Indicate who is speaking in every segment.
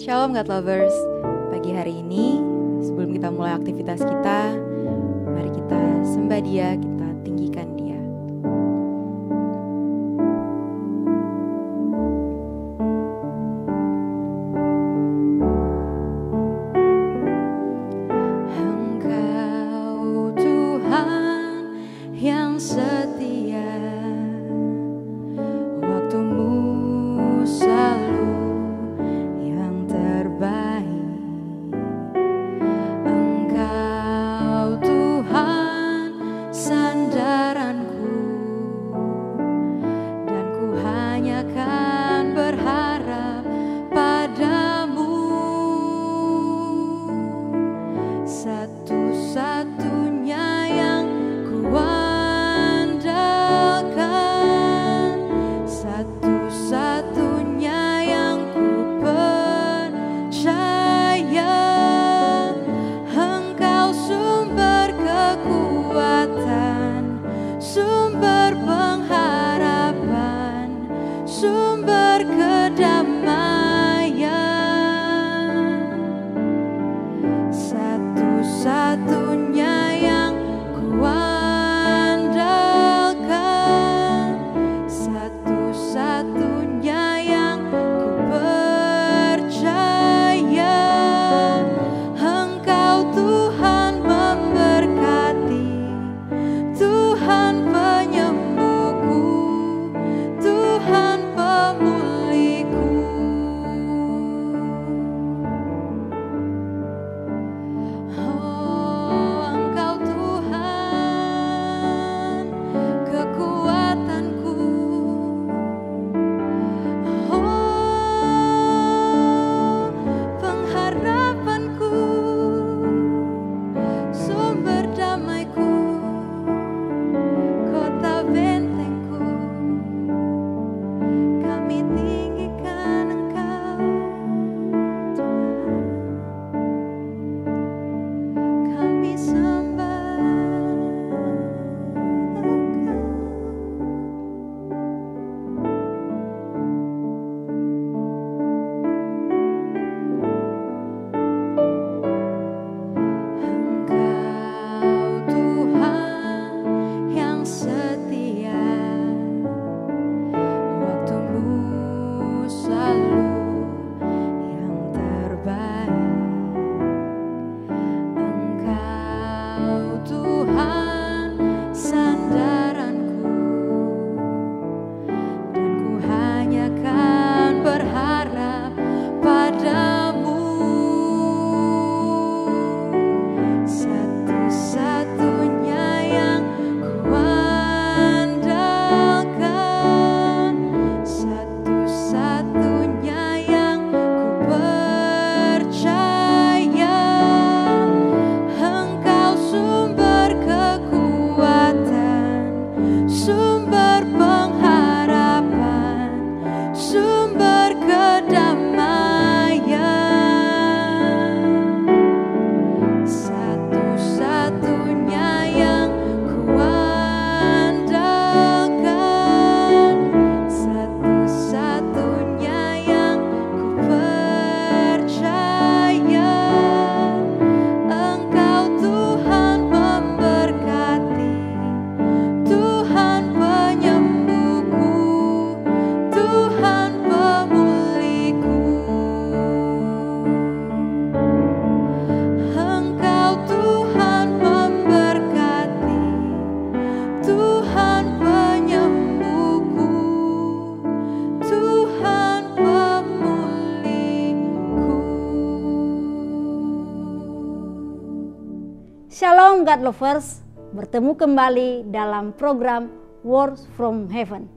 Speaker 1: Shalom God Lovers. Pagi hari ini, sebelum kita mulai aktivitas kita, mari kita sembah Dia, kita tinggikan Dia. Engkau Tuhan yang setia, waktumu selalu yang terbaik. Engkau Tuhan sandaranku, dan ku hanya kan berharap padamu. Satu-satunya yang ku andalkan, satu-satunya yang ku percaya. Engkau sumber kekuatan, sumber pengharapan, sumber kedamaian. Satu-satunya yang ku andalkan, satu-satunya yang ku percaya. Engkau Tuhan memberkati, Tuhan penyembuhku, Tuhan pemulihku. Oh, Engkau Tuhan kekuatanku. Oh, pengharapanku, sumber damaiku, kota bentengku. Kami tinggikan Engkau, Tuhan. Kami sembah Engkau. Engkau Tuhan yang setia, waktumu selalu yang terbaik. Engkau Tuhan sandaranku, dan ku hanya kan berharap padamu. Satu-satunya yang ku andalkan, satu-satunya yang ku percaya. Engkau sumber kekuatan, sumber pengharapan, sumber kedamaian. Satu-satunya yang ku andalkan, satu-satunya yang ku percaya. Engkau Tuhan memberkati, Tuhan penyembuhku, Tuhan pemulihku. Engkau Tuhan memberkati, Tuhan penyembuhku, Tuhan pemulihku.
Speaker 2: Shalom God Lovers, bertemu kembali dalam program Words from Heaven.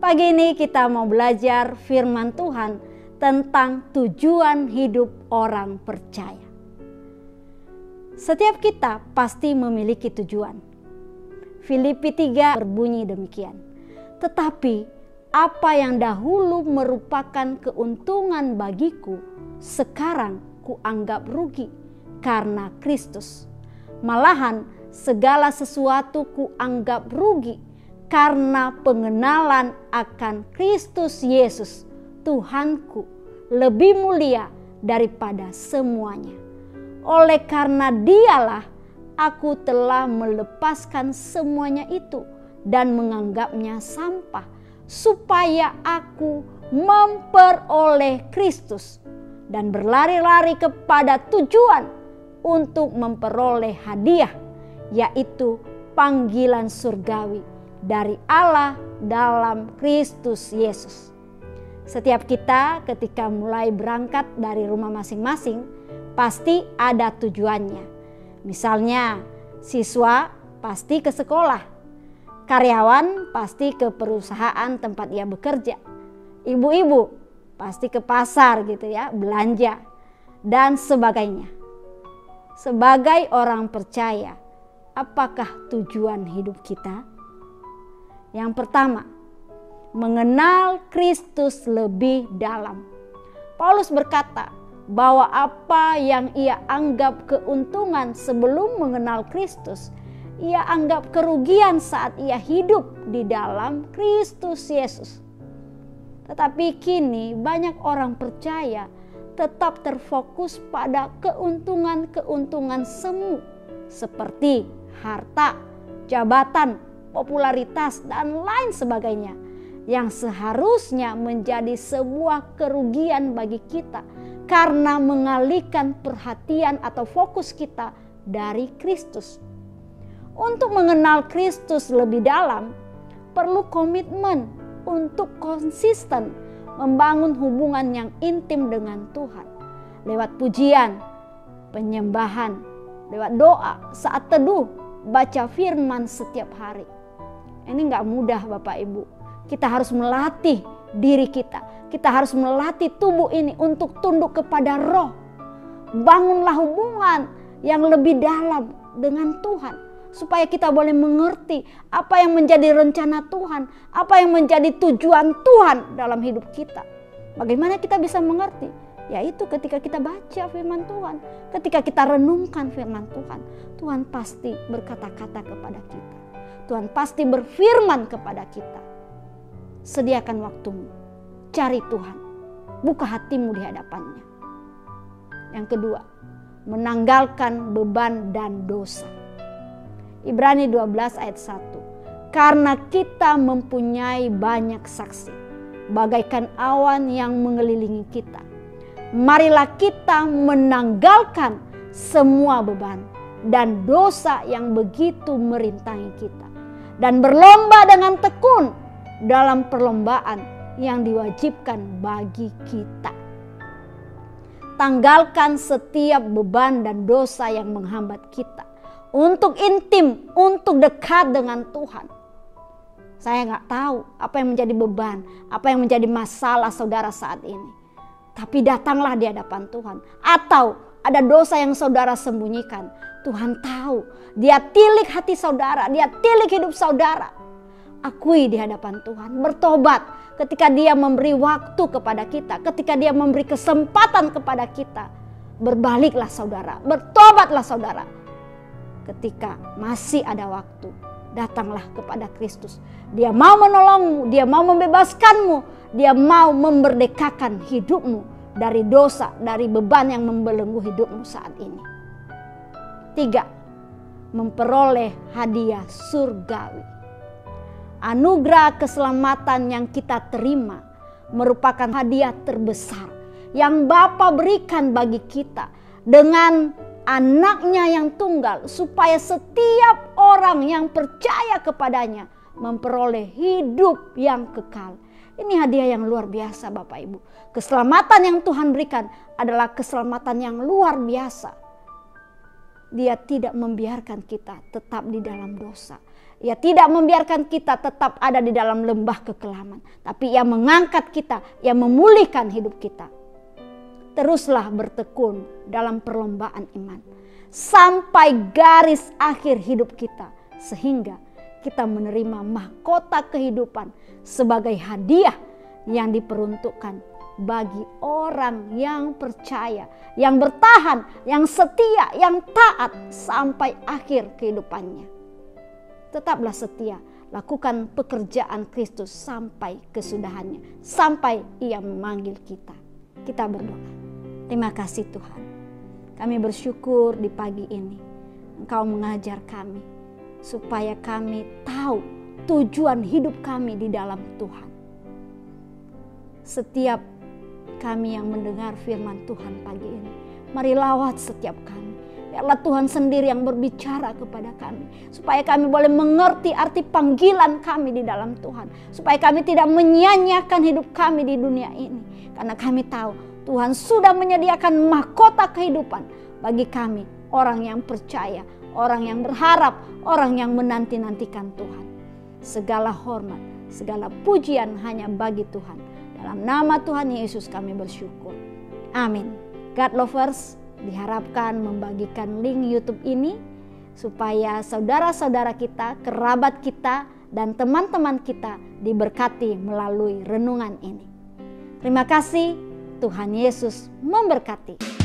Speaker 2: Pagi ini kita mau belajar firman Tuhan tentang tujuan hidup orang percaya. Setiap kita pasti memiliki tujuan. Filipi 3 berbunyi demikian. Tetapi apa yang dahulu merupakan keuntungan bagiku, sekarang kuanggap rugi karena Kristus. Malahan segala sesuatu kuanggap rugi karena pengenalan akan Kristus Yesus Tuhanku lebih mulia daripada semuanya. Oleh karena Dialah aku telah melepaskan semuanya itu dan menganggapnya sampah, supaya aku memperoleh Kristus dan berlari-lari kepada tujuan untuk memperoleh hadiah, yaitu panggilan surgawi dari Allah dalam Kristus Yesus. Setiap kita ketika mulai berangkat dari rumah masing-masing pasti ada tujuannya. Misalnya siswa pasti ke sekolah, karyawan pasti ke perusahaan tempat ia bekerja, ibu-ibu pasti ke pasar gitu ya, belanja dan sebagainya. Sebagai orang percaya, apakah tujuan hidup kita? Yang pertama, mengenal Kristus lebih dalam. Paulus berkata bahwa apa yang ia anggap keuntungan sebelum mengenal Kristus, ia anggap kerugian saat ia hidup di dalam Kristus Yesus. Tetapi kini banyak orang percaya tetap terfokus pada keuntungan-keuntungan semu seperti harta, jabatan, popularitas, dan lain sebagainya, yang seharusnya menjadi sebuah kerugian bagi kita karena mengalihkan perhatian atau fokus kita dari Kristus. Untuk mengenal Kristus lebih dalam, perlu komitmen untuk konsisten membangun hubungan yang intim dengan Tuhan lewat pujian, penyembahan, lewat doa, saat teduh, baca firman setiap hari. Ini gak mudah Bapak Ibu. Kita harus melatih diri kita. Kita harus melatih tubuh ini untuk tunduk kepada Roh. Bangunlah hubungan yang lebih dalam dengan Tuhan, supaya kita boleh mengerti apa yang menjadi rencana Tuhan, apa yang menjadi tujuan Tuhan dalam hidup kita. Bagaimana kita bisa mengerti? Yaitu ketika kita baca firman Tuhan, ketika kita renungkan firman Tuhan, Tuhan pasti berkata-kata kepada kita. Tuhan pasti berfirman kepada kita. Sediakan waktumu, cari Tuhan, buka hatimu di hadapannya. Yang kedua, menanggalkan beban dan dosa. Ibrani 12 ayat 1. Karena kita mempunyai banyak saksi, bagaikan awan yang mengelilingi kita, marilah kita menanggalkan semua beban dan dosa yang begitu merintangi kita, dan berlomba dengan tekun dalam perlombaan yang diwajibkan bagi kita. Tanggalkan setiap beban dan dosa yang menghambat kita untuk intim, untuk dekat dengan Tuhan. Saya nggak tahu apa yang menjadi beban, apa yang menjadi masalah saudara saat ini. Tapi datanglah di hadapan Tuhan. Atau ada dosa yang saudara sembunyikan, Tuhan tahu. Dia tilik hati saudara, dia tilik hidup saudara. Akui di hadapan Tuhan, bertobat ketika Dia memberi waktu kepada kita, ketika Dia memberi kesempatan kepada kita. Berbaliklah saudara, bertobatlah saudara. Ketika masih ada waktu, datanglah kepada Kristus. Dia mau menolongmu, Dia mau membebaskanmu, Dia mau memerdekakan hidupmu dari dosa, dari beban yang membelenggu hidupmu saat ini. 3. Memperoleh hadiah surgawi. Anugerah keselamatan yang kita terima merupakan hadiah terbesar yang Bapa berikan bagi kita dengan anaknya yang tunggal, supaya setiap orang yang percaya kepadanya memperoleh hidup yang kekal. Ini hadiah yang luar biasa Bapak Ibu. Keselamatan yang Tuhan berikan adalah keselamatan yang luar biasa. Dia tidak membiarkan kita tetap di dalam dosa. Ia tidak membiarkan kita tetap ada di dalam lembah kekelaman. Tapi Ia mengangkat kita, Ia memulihkan hidup kita. Teruslah bertekun dalam perlombaan iman sampai garis akhir hidup kita, sehingga kita menerima mahkota kehidupan sebagai hadiah yang diperuntukkan bagi orang yang percaya, yang bertahan, yang setia, yang taat sampai akhir kehidupannya. Tetaplah setia, lakukan pekerjaan Kristus sampai kesudahannya, sampai Ia memanggil kita. Kita berdoa. Terima kasih Tuhan. Kami bersyukur di pagi ini Engkau mengajar kami supaya kami tahu tujuan hidup kami di dalam Tuhan. Setiap kami yang mendengar firman Tuhan pagi ini, mari lawat setiap kami. Biarlah Tuhan sendiri yang berbicara kepada kami, supaya kami boleh mengerti arti panggilan kami di dalam Tuhan, supaya kami tidak menyia-nyiakan hidup kami di dunia ini, karena kami tahu Tuhan sudah menyediakan mahkota kehidupan bagi kami, orang yang percaya, orang yang berharap, orang yang menanti-nantikan Tuhan. Segala hormat, segala pujian hanya bagi Tuhan. Dalam nama Tuhan Yesus kami bersyukur. Amin. God lovers, diharapkan membagikan link YouTube ini supaya saudara-saudara kita, kerabat kita, dan teman-teman kita diberkati melalui renungan ini. Terima kasih. Tuhan Yesus memberkati.